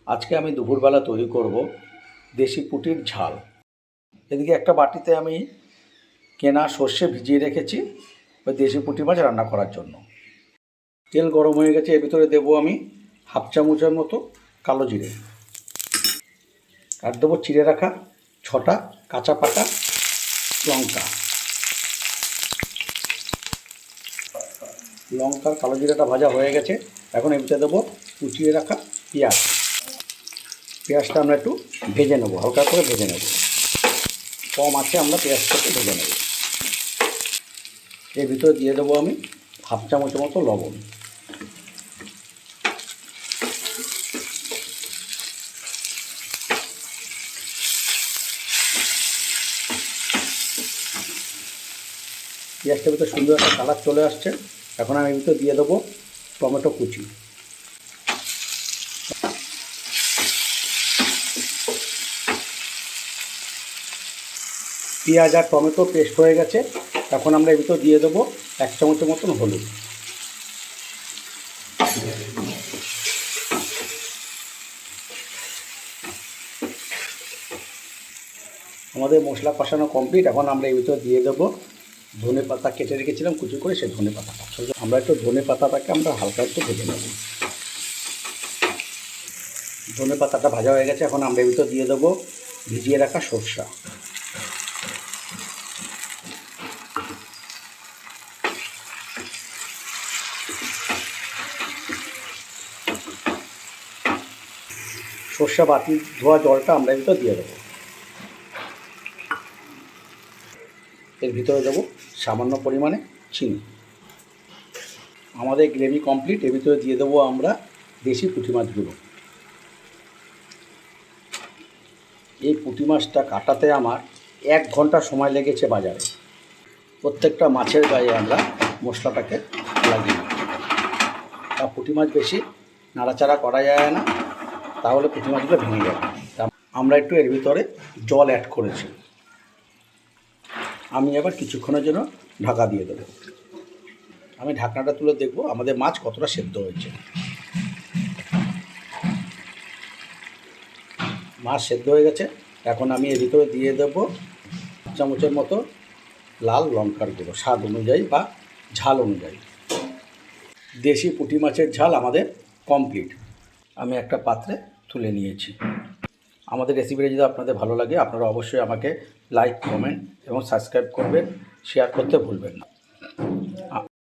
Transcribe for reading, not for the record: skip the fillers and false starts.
আজকে আমি দুপুরবেলা তৈরি করব দেশি পুঁটির ঝাল। এদিকে একটা বাটিতে আমি কেনা সর্ষে ভিজিয়ে রেখেছি ওই দেশি পুঁটি মাছ রান্না করার জন্য। তেল গরম হয়ে গেছে, এর ভিতরে দেবো আমি হাফ চামচের মতো কালো জিরে, আর দেবো চিড়ে রাখা 6টা কাঁচা পাকা লঙ্কা। লঙ্কার কালো জিরাটা ভাজা হয়ে গেছে, এখন এর ভিতরে দেবো কুচিয়ে রাখা পেঁয়াজ। পেঁয়াজটা আমরা একটু ভেজে নেবো, হালকা করে ভেজে নেব, কম আছে আমরা পেঁয়াজটাকে ভেজে নেব। এর ভিতরে দিয়ে দেবো আমি হাফ চামচের মতো লবণ। পেঁয়াজটার ভিতরে সুন্দর একটা কালার চলে আসছে, এখন আমি এর ভিতরে দিয়ে দেবো টমেটো কুচি। পেঁয়াজ আর টমেটো পেস্ট হয়ে গেছে, এখন আমরা এর ভিতর দিয়ে দেবো 1 চামচের মতন হলুদ। আমাদের মশলা কষানো কমপ্লিট, এখন আমরা এর ভিতর দিয়ে দেবো ধনে পাতা কেটে রেখেছিলাম কুচি করে, সেই ধনে পাতাটা আমরা একটু ধনে পাতাটাকে আমরা হালকা একটু ভেজে নেব। ধনে পাতাটা ভাজা হয়ে গেছে, এখন আমরা এর ভিতর দিয়ে দেবো ভিজিয়ে রাখা সরষা। সরষা বাটি ধোয়া জলটা আমরা এর ভিতর দিয়ে দেবো। এর ভিতরে দেবো সামান্য পরিমাণে চিনি। আমাদের গ্রেভি কমপ্লিট, এর ভিতরে দিয়ে দেবো আমরা দেশি পুঁটি মাছগুলো। এই পুঁটি মাছটা কাটাতে আমার 1 ঘন্টা সময় লেগেছে বাজারে। প্রত্যেকটা মাছের গায়ে আমরা মশলাটাকে লাগিয়ে নিই। তা পুঁটি মাছ বেশি নাড়াচাড়া করা যায় না, তাহলে পুঁটি মাছগুলো ভেঙে যাবে। আমরা একটু এর ভিতরে জল অ্যাড করেছি। আমি এবার কিছুক্ষণের জন্য ঢাকা দিয়ে দেবো। আমি ঢাকনাটা তুলে দেখব আমাদের মাছ কতটা সেদ্ধ হয়েছে। মাছ সেদ্ধ হয়ে গেছে, এখন আমি এর ভিতরে দিয়ে দেবো 1 চামচের মতো লাল লঙ্কার গুঁড়ো, স্বাদ অনুযায়ী বা ঝাল অনুযায়ী। দেশি পুঁটি মাছের ঝাল আমাদের কমপ্লিট। আমি একটা পাত্রে তুলে নিয়েছি। আমাদের রেসিপিটা যদি আপনাদের ভালো লাগে, আপনারা অবশ্যই আমাকে লাইক, কমেন্ট এবং সাবস্ক্রাইব করবেন, শেয়ার করতে ভুলবেন না।